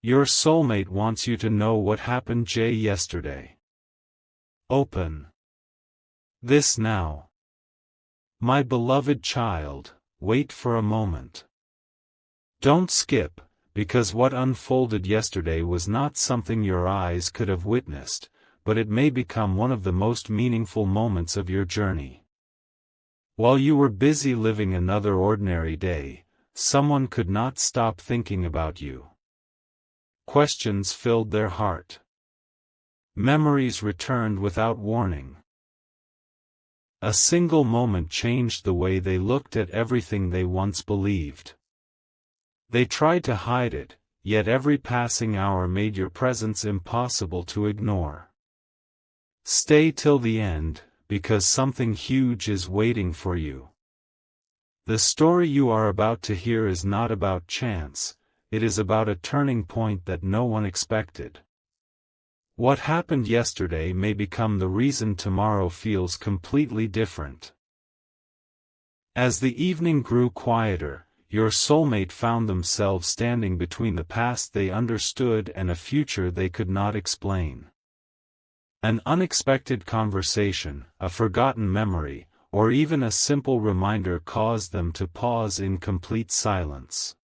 Your soulmate wants you to know what happened yesterday. Open this now. My beloved child, wait for a moment. Don't skip, because what unfolded yesterday was not something your eyes could have witnessed, but it may become one of the most meaningful moments of your journey. While you were busy living another ordinary day, someone could not stop thinking about you. Questions filled their heart. Memories returned without warning. A single moment changed the way they looked at everything they once believed. They tried to hide it, yet every passing hour made your presence impossible to ignore. Stay till the end, because something huge is waiting for you. The story you are about to hear is not about chance, it is about a turning point that no one expected. What happened yesterday may become the reason tomorrow feels completely different. As the evening grew quieter, your soulmate found themselves standing between the past they understood and a future they could not explain. An unexpected conversation, a forgotten memory, or even a simple reminder caused them to pause in complete silence.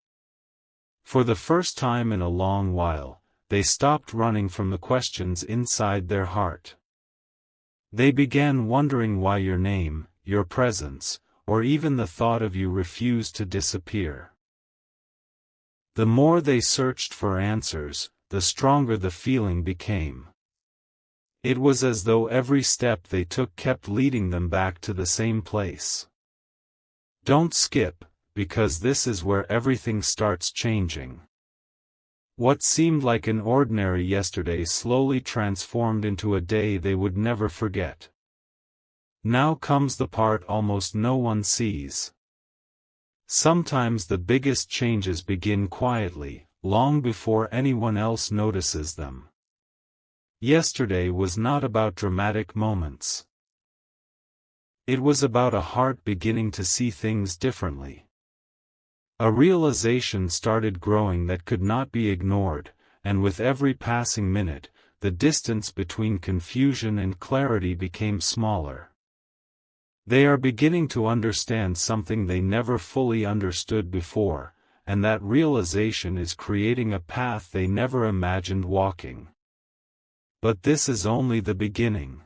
For the first time in a long while, they stopped running from the questions inside their heart. They began wondering why your name, your presence, or even the thought of you refused to disappear. The more they searched for answers, the stronger the feeling became. It was as though every step they took kept leading them back to the same place. Don't skip, because this is where everything starts changing. What seemed like an ordinary yesterday slowly transformed into a day they would never forget. Now comes the part almost no one sees. Sometimes the biggest changes begin quietly, long before anyone else notices them. Yesterday was not about dramatic moments. It was about a heart beginning to see things differently. A realization started growing that could not be ignored, and with every passing minute, the distance between confusion and clarity became smaller. They are beginning to understand something they never fully understood before, and that realization is creating a path they never imagined walking. But this is only the beginning.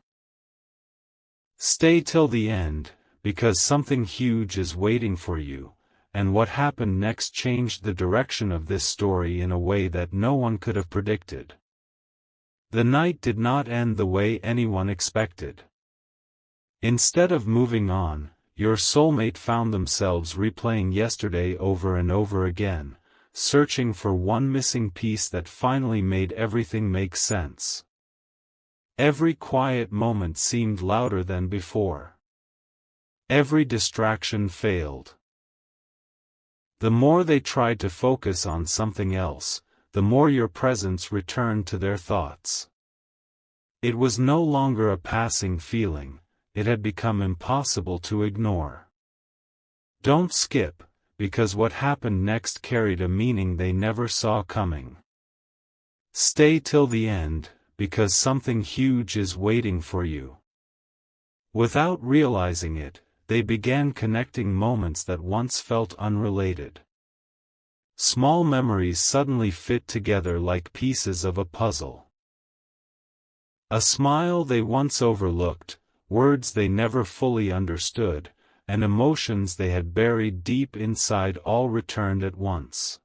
Stay till the end, because something huge is waiting for you, and what happened next changed the direction of this story in a way that no one could have predicted. The night did not end the way anyone expected. Instead of moving on, your soulmate found themselves replaying yesterday over and over again, searching for one missing piece that finally made everything make sense. Every quiet moment seemed louder than before. Every distraction failed. The more they tried to focus on something else, the more your presence returned to their thoughts. It was no longer a passing feeling, it had become impossible to ignore. Don't skip, because what happened next carried a meaning they never saw coming. Stay till the end, because something huge is waiting for you. Without realizing it, they began connecting moments that once felt unrelated. Small memories suddenly fit together like pieces of a puzzle. A smile they once overlooked, words they never fully understood, and emotions they had buried deep inside all returned at once.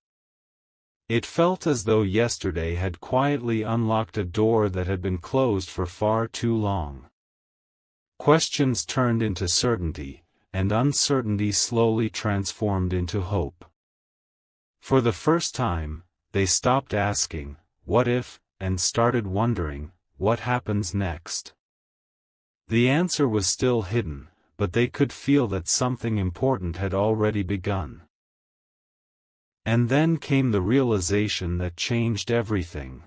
It felt as though yesterday had quietly unlocked a door that had been closed for far too long. Questions turned into certainty, and uncertainty slowly transformed into hope. For the first time, they stopped asking, "What if?" and started wondering, "What happens next?" The answer was still hidden, but they could feel that something important had already begun. And then came the realization that changed everything.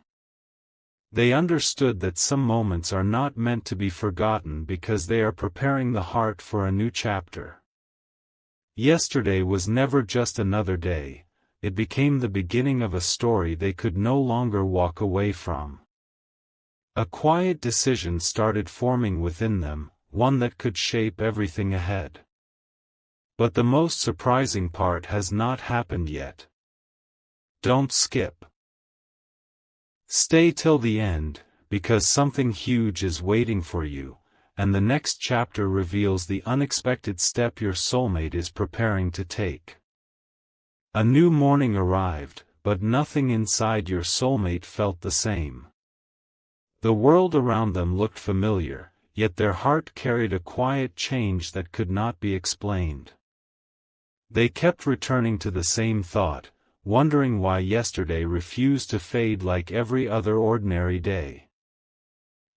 They understood that some moments are not meant to be forgotten because they are preparing the heart for a new chapter. Yesterday was never just another day, it became the beginning of a story they could no longer walk away from. A quiet decision started forming within them, one that could shape everything ahead. But the most surprising part has not happened yet. Don't skip. Stay till the end, because something huge is waiting for you, and the next chapter reveals the unexpected step your soulmate is preparing to take. A new morning arrived, but nothing inside your soulmate felt the same. The world around them looked familiar, yet their heart carried a quiet change that could not be explained. They kept returning to the same thought, wondering why yesterday refused to fade like every other ordinary day.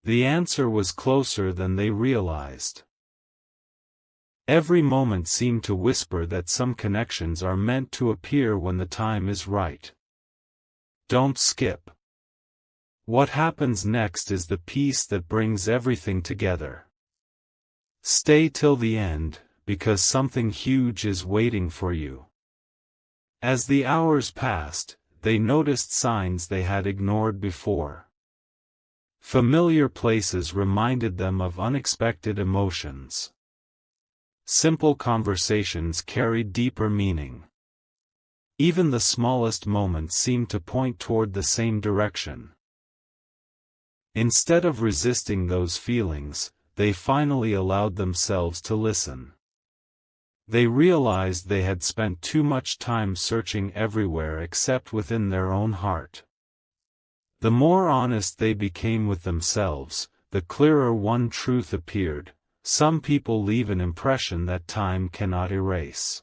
The answer was closer than they realized. Every moment seemed to whisper that some connections are meant to appear when the time is right. Don't skip. What happens next is the piece that brings everything together. Stay till the end, because something huge is waiting for you. As the hours passed, they noticed signs they had ignored before. Familiar places reminded them of unexpected emotions. Simple conversations carried deeper meaning. Even the smallest moments seemed to point toward the same direction. Instead of resisting those feelings, they finally allowed themselves to listen. They realized they had spent too much time searching everywhere except within their own heart. The more honest they became with themselves, the clearer one truth appeared: some people leave an impression that time cannot erase.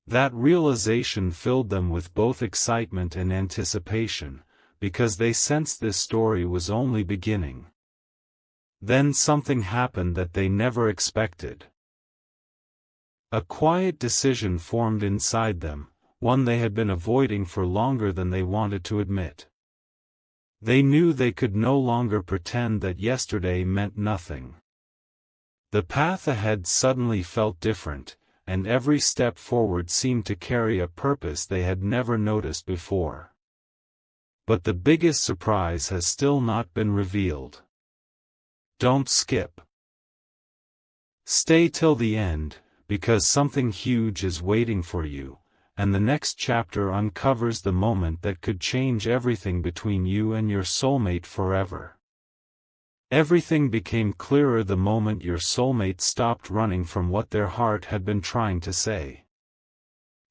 That realization filled them with both excitement and anticipation, because they sensed this story was only beginning. Then something happened that they never expected. A quiet decision formed inside them, one they had been avoiding for longer than they wanted to admit. They knew they could no longer pretend that yesterday meant nothing. The path ahead suddenly felt different, and every step forward seemed to carry a purpose they had never noticed before. But the biggest surprise has still not been revealed. Don't skip. Stay till the end, because something huge is waiting for you, and the next chapter uncovers the moment that could change everything between you and your soulmate forever. Everything became clearer the moment your soulmate stopped running from what their heart had been trying to say.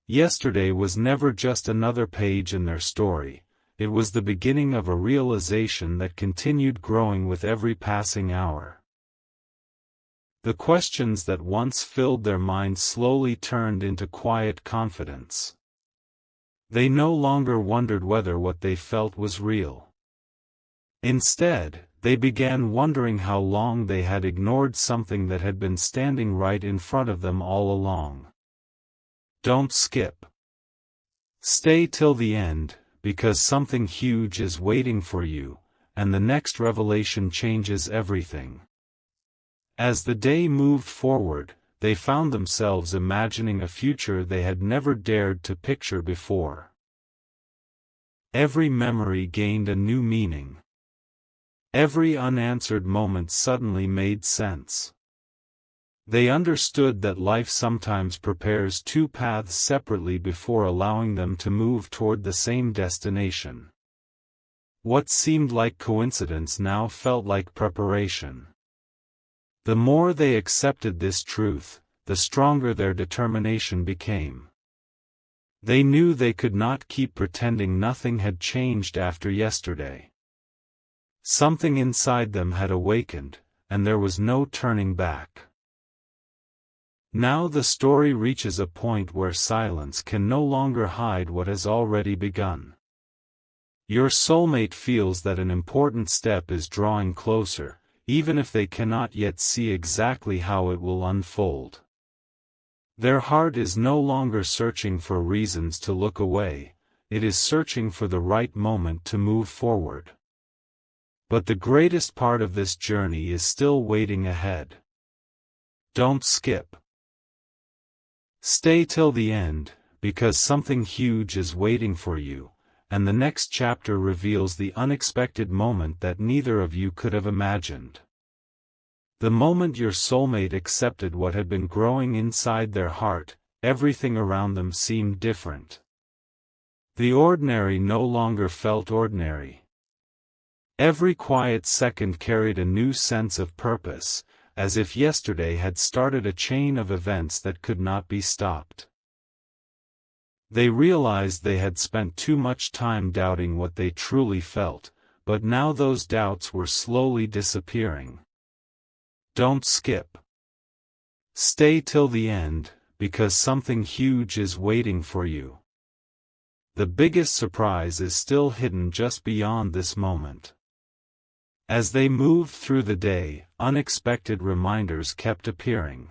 Yesterday was never just another page in their story, it was the beginning of a realization that continued growing with every passing hour. The questions that once filled their minds slowly turned into quiet confidence. They no longer wondered whether what they felt was real. Instead, they began wondering how long they had ignored something that had been standing right in front of them all along. Don't skip. Stay till the end, because something huge is waiting for you, and the next revelation changes everything. As the day moved forward, they found themselves imagining a future they had never dared to picture before. Every memory gained a new meaning. Every unanswered moment suddenly made sense. They understood that life sometimes prepares two paths separately before allowing them to move toward the same destination. What seemed like coincidence now felt like preparation. The more they accepted this truth, the stronger their determination became. They knew they could not keep pretending nothing had changed after yesterday. Something inside them had awakened, and there was no turning back. Now the story reaches a point where silence can no longer hide what has already begun. Your soulmate feels that an important step is drawing closer, even if they cannot yet see exactly how it will unfold. Their heart is no longer searching for reasons to look away, it is searching for the right moment to move forward. But the greatest part of this journey is still waiting ahead. Don't skip. Stay till the end, because something huge is waiting for you, and the next chapter reveals the unexpected moment that neither of you could have imagined. The moment your soulmate accepted what had been growing inside their heart, everything around them seemed different. The ordinary no longer felt ordinary. Every quiet second carried a new sense of purpose, as if yesterday had started a chain of events that could not be stopped. They realized they had spent too much time doubting what they truly felt, but now those doubts were slowly disappearing. Don't skip. Stay till the end, because something huge is waiting for you. The biggest surprise is still hidden just beyond this moment. As they moved through the day, unexpected reminders kept appearing.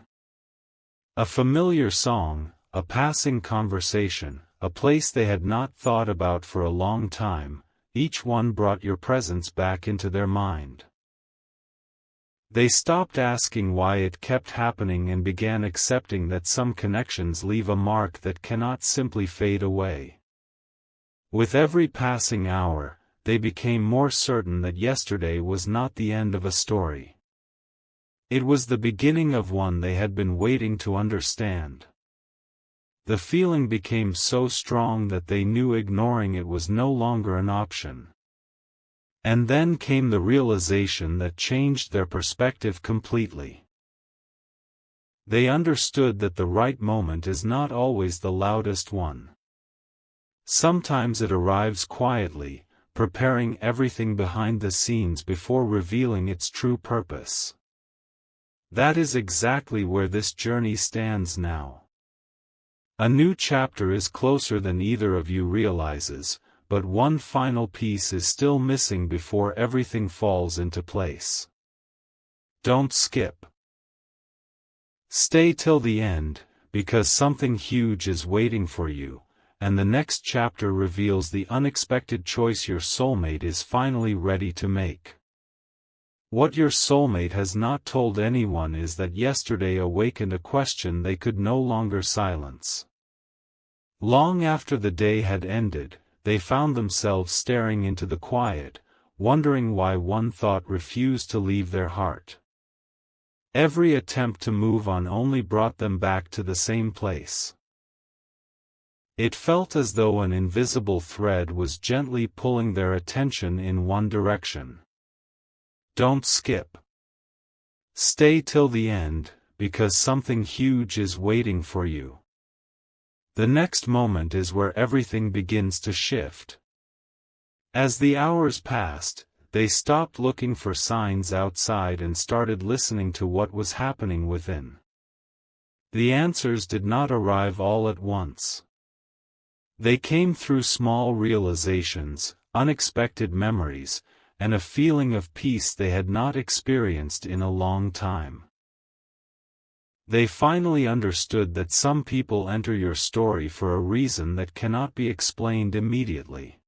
A familiar song, a passing conversation, a place they had not thought about for a long time, each one brought your presence back into their mind. They stopped asking why it kept happening and began accepting that some connections leave a mark that cannot simply fade away. With every passing hour, they became more certain that yesterday was not the end of a story. It was the beginning of one they had been waiting to understand. The feeling became so strong that they knew ignoring it was no longer an option. And then came the realization that changed their perspective completely. They understood that the right moment is not always the loudest one. Sometimes it arrives quietly, preparing everything behind the scenes before revealing its true purpose. That is exactly where this journey stands now. A new chapter is closer than either of you realizes, but one final piece is still missing before everything falls into place. Don't skip. Stay till the end, because something huge is waiting for you, and the next chapter reveals the unexpected choice your soulmate is finally ready to make. What your soulmate has not told anyone is that yesterday awakened a question they could no longer silence. Long after the day had ended, they found themselves staring into the quiet, wondering why one thought refused to leave their heart. Every attempt to move on only brought them back to the same place. It felt as though an invisible thread was gently pulling their attention in one direction. Don't skip. Stay till the end, because something huge is waiting for you. The next moment is where everything begins to shift. As the hours passed, they stopped looking for signs outside and started listening to what was happening within. The answers did not arrive all at once. They came through small realizations, unexpected memories, and a feeling of peace they had not experienced in a long time. They finally understood that some people enter your story for a reason that cannot be explained immediately.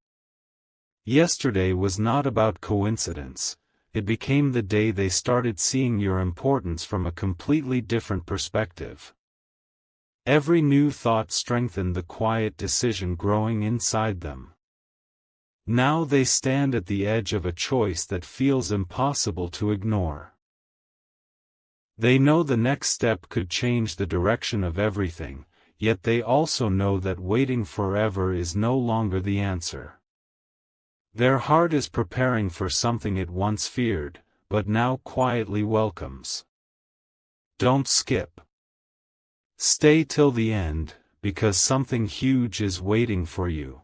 Yesterday was not about coincidence, it became the day they started seeing your importance from a completely different perspective. Every new thought strengthened the quiet decision growing inside them. Now they stand at the edge of a choice that feels impossible to ignore. They know the next step could change the direction of everything, yet they also know that waiting forever is no longer the answer. Their heart is preparing for something it once feared, but now quietly welcomes. Don't skip. Stay till the end, because something huge is waiting for you.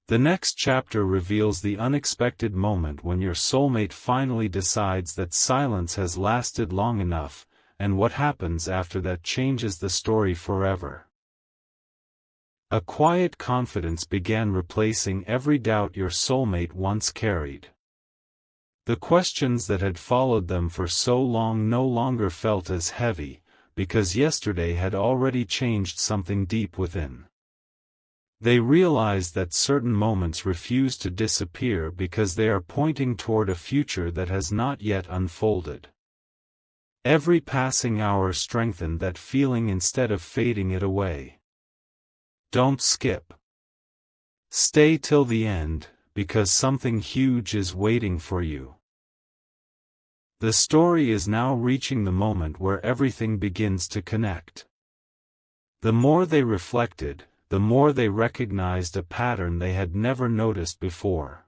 The next chapter reveals the unexpected moment when your soulmate finally decides that silence has lasted long enough, and what happens after that changes the story forever. A quiet confidence began replacing every doubt your soulmate once carried. The questions that had followed them for so long no longer felt as heavy, because yesterday had already changed something deep within. They realized that certain moments refuse to disappear because they are pointing toward a future that has not yet unfolded. Every passing hour strengthened that feeling instead of fading it away. Don't skip. Stay till the end, because something huge is waiting for you. The story is now reaching the moment where everything begins to connect. The more they reflected, the more they recognized a pattern they had never noticed before.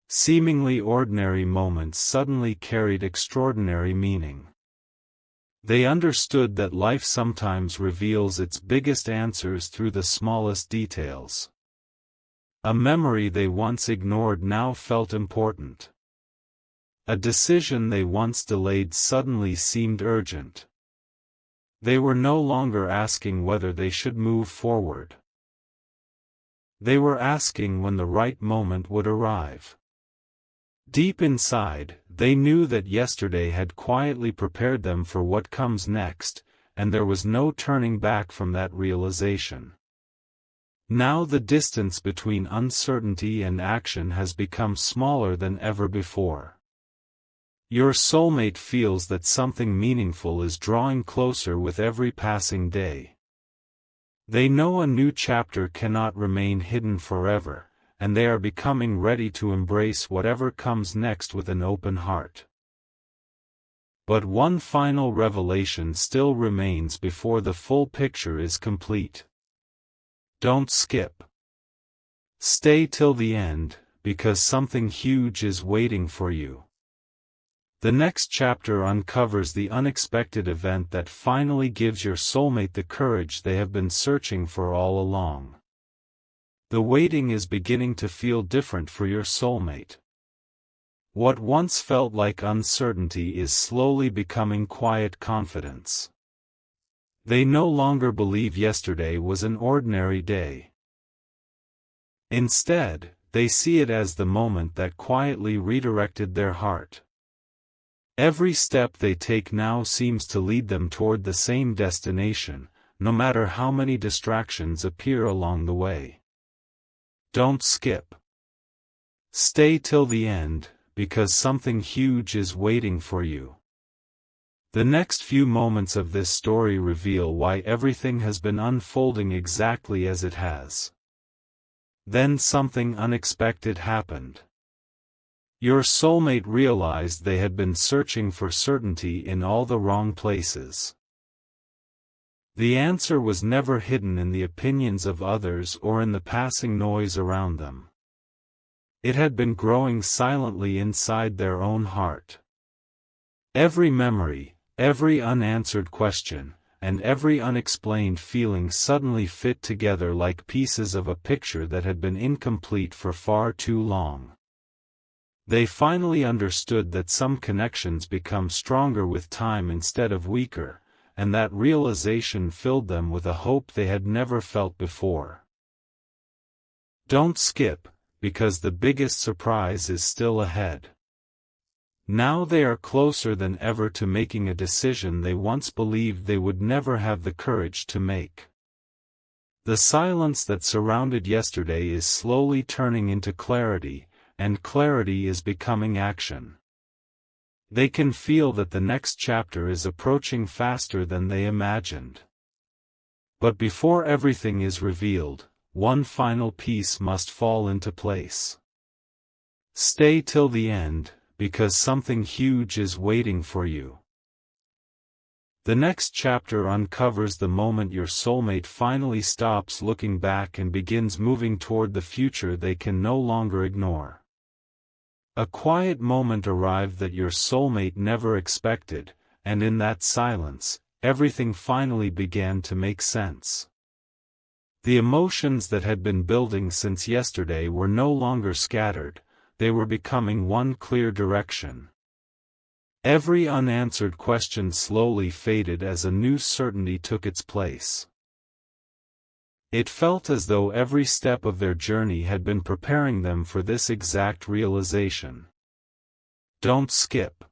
Seemingly ordinary moments suddenly carried extraordinary meaning. They understood that life sometimes reveals its biggest answers through the smallest details. A memory they once ignored now felt important. A decision they once delayed suddenly seemed urgent. They were no longer asking whether they should move forward. They were asking when the right moment would arrive. Deep inside, they knew that yesterday had quietly prepared them for what comes next, and there was no turning back from that realization. Now the distance between uncertainty and action has become smaller than ever before. Your soulmate feels that something meaningful is drawing closer with every passing day. They know a new chapter cannot remain hidden forever, and they are becoming ready to embrace whatever comes next with an open heart. But one final revelation still remains before the full picture is complete. Don't skip. Stay till the end, because something huge is waiting for you. The next chapter uncovers the unexpected event that finally gives your soulmate the courage they have been searching for all along. The waiting is beginning to feel different for your soulmate. What once felt like uncertainty is slowly becoming quiet confidence. They no longer believe yesterday was an ordinary day. Instead, they see it as the moment that quietly redirected their heart. Every step they take now seems to lead them toward the same destination, no matter how many distractions appear along the way. Don't skip. Stay till the end, because something huge is waiting for you. The next few moments of this story reveal why everything has been unfolding exactly as it has. Then something unexpected happened. Your soulmate realized they had been searching for certainty in all the wrong places. The answer was never hidden in the opinions of others or in the passing noise around them. It had been growing silently inside their own heart. Every memory, every unanswered question, and every unexplained feeling suddenly fit together like pieces of a picture that had been incomplete for far too long. They finally understood that some connections become stronger with time instead of weaker, and that realization filled them with a hope they had never felt before. Don't skip, because the biggest surprise is still ahead. Now they are closer than ever to making a decision they once believed they would never have the courage to make. The silence that surrounded yesterday is slowly turning into clarity, and clarity is becoming action. They can feel that the next chapter is approaching faster than they imagined. But before everything is revealed, one final piece must fall into place. Stay till the end, because something huge is waiting for you. The next chapter uncovers the moment your soulmate finally stops looking back and begins moving toward the future they can no longer ignore. A quiet moment arrived that your soulmate never expected, and in that silence, everything finally began to make sense. The emotions that had been building since yesterday were no longer scattered, they were becoming one clear direction. Every unanswered question slowly faded as a new certainty took its place. It felt as though every step of their journey had been preparing them for this exact realization. Don't skip.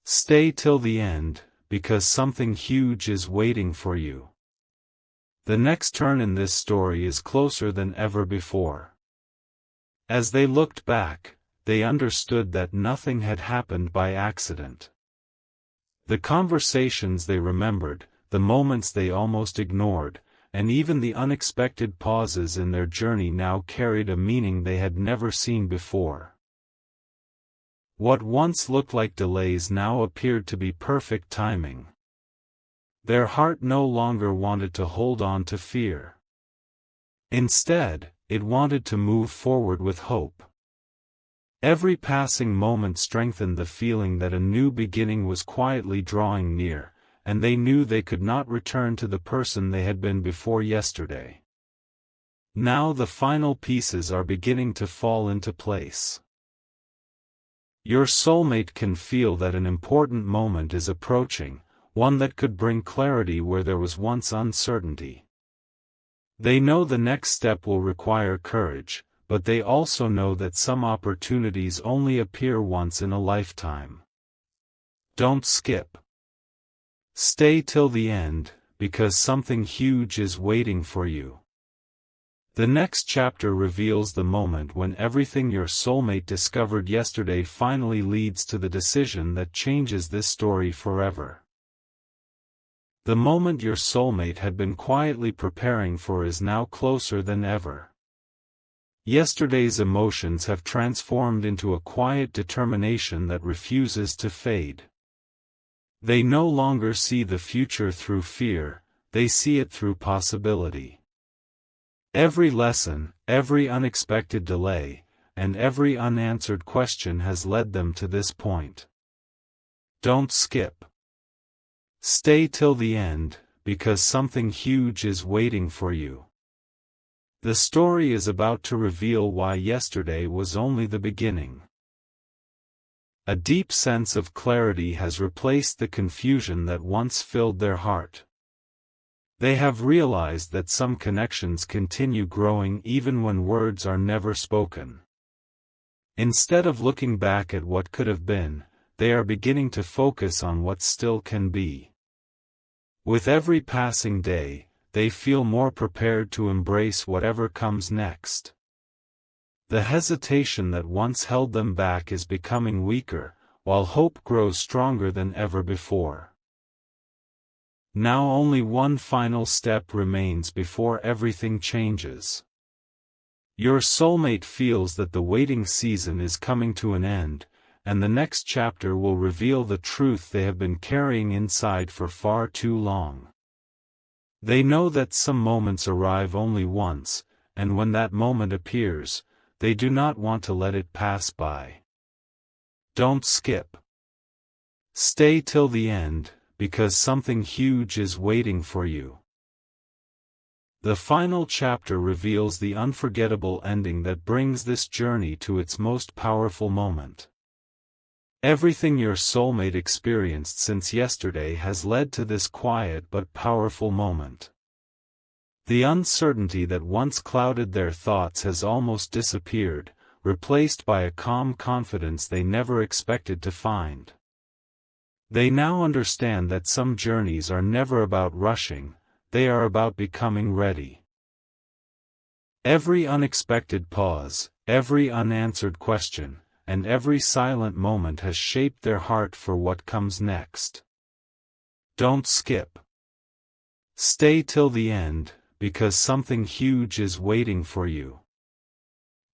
Stay till the end, because something huge is waiting for you. The next turn in this story is closer than ever before. As they looked back, they understood that nothing had happened by accident. The conversations they remembered, the moments they almost ignored, and even the unexpected pauses in their journey now carried a meaning they had never seen before. What once looked like delays now appeared to be perfect timing. Their heart no longer wanted to hold on to fear. Instead, it wanted to move forward with hope. Every passing moment strengthened the feeling that a new beginning was quietly drawing near, and they knew they could not return to the person they had been before yesterday. Now the final pieces are beginning to fall into place. Your soulmate can feel that an important moment is approaching, one that could bring clarity where there was once uncertainty. They know the next step will require courage, but they also know that some opportunities only appear once in a lifetime. Don't skip. Stay till the end, because something huge is waiting for you. The next chapter reveals the moment when everything your soulmate discovered yesterday finally leads to the decision that changes this story forever. The moment your soulmate had been quietly preparing for is now closer than ever. Yesterday's emotions have transformed into a quiet determination that refuses to fade. They no longer see the future through fear, they see it through possibility. Every lesson, every unexpected delay, and every unanswered question has led them to this point. Don't skip. Stay till the end, because something huge is waiting for you. The story is about to reveal why yesterday was only the beginning. A deep sense of clarity has replaced the confusion that once filled their heart. They have realized that some connections continue growing even when words are never spoken. Instead of looking back at what could have been, they are beginning to focus on what still can be. With every passing day, they feel more prepared to embrace whatever comes next. The hesitation that once held them back is becoming weaker, while hope grows stronger than ever before. Now only one final step remains before everything changes. Your soulmate feels that the waiting season is coming to an end, and the next chapter will reveal the truth they have been carrying inside for far too long. They know that some moments arrive only once, and when that moment appears, they do not want to let it pass by. Don't skip. Stay till the end, because something huge is waiting for you. The final chapter reveals the unforgettable ending that brings this journey to its most powerful moment. Everything your soulmate experienced since yesterday has led to this quiet but powerful moment. The uncertainty that once clouded their thoughts has almost disappeared, replaced by a calm confidence they never expected to find. They now understand that some journeys are never about rushing, they are about becoming ready. Every unexpected pause, every unanswered question, and every silent moment has shaped their heart for what comes next. Don't skip. Stay till the end, because something huge is waiting for you.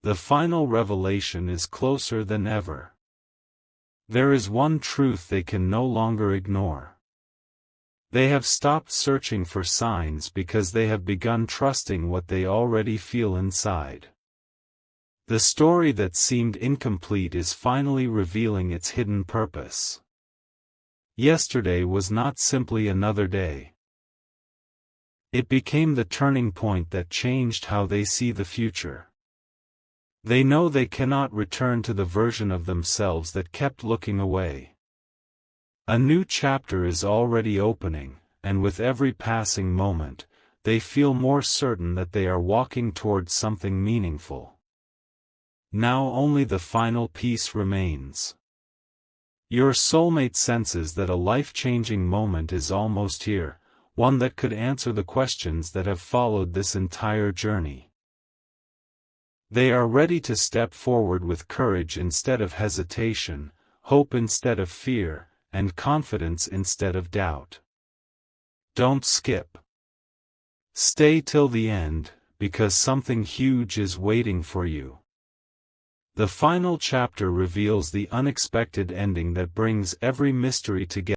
The final revelation is closer than ever. There is one truth they can no longer ignore. They have stopped searching for signs because they have begun trusting what they already feel inside. The story that seemed incomplete is finally revealing its hidden purpose. Yesterday was not simply another day. It became the turning point that changed how they see the future. They know they cannot return to the version of themselves that kept looking away. A new chapter is already opening, and with every passing moment, they feel more certain that they are walking towards something meaningful. Now only the final piece remains. Your soulmate senses that a life-changing moment is almost here, one that could answer the questions that have followed this entire journey. They are ready to step forward with courage instead of hesitation, hope instead of fear, and confidence instead of doubt. Don't skip. Stay till the end, because something huge is waiting for you. The final chapter reveals the unexpected ending that brings every mystery together.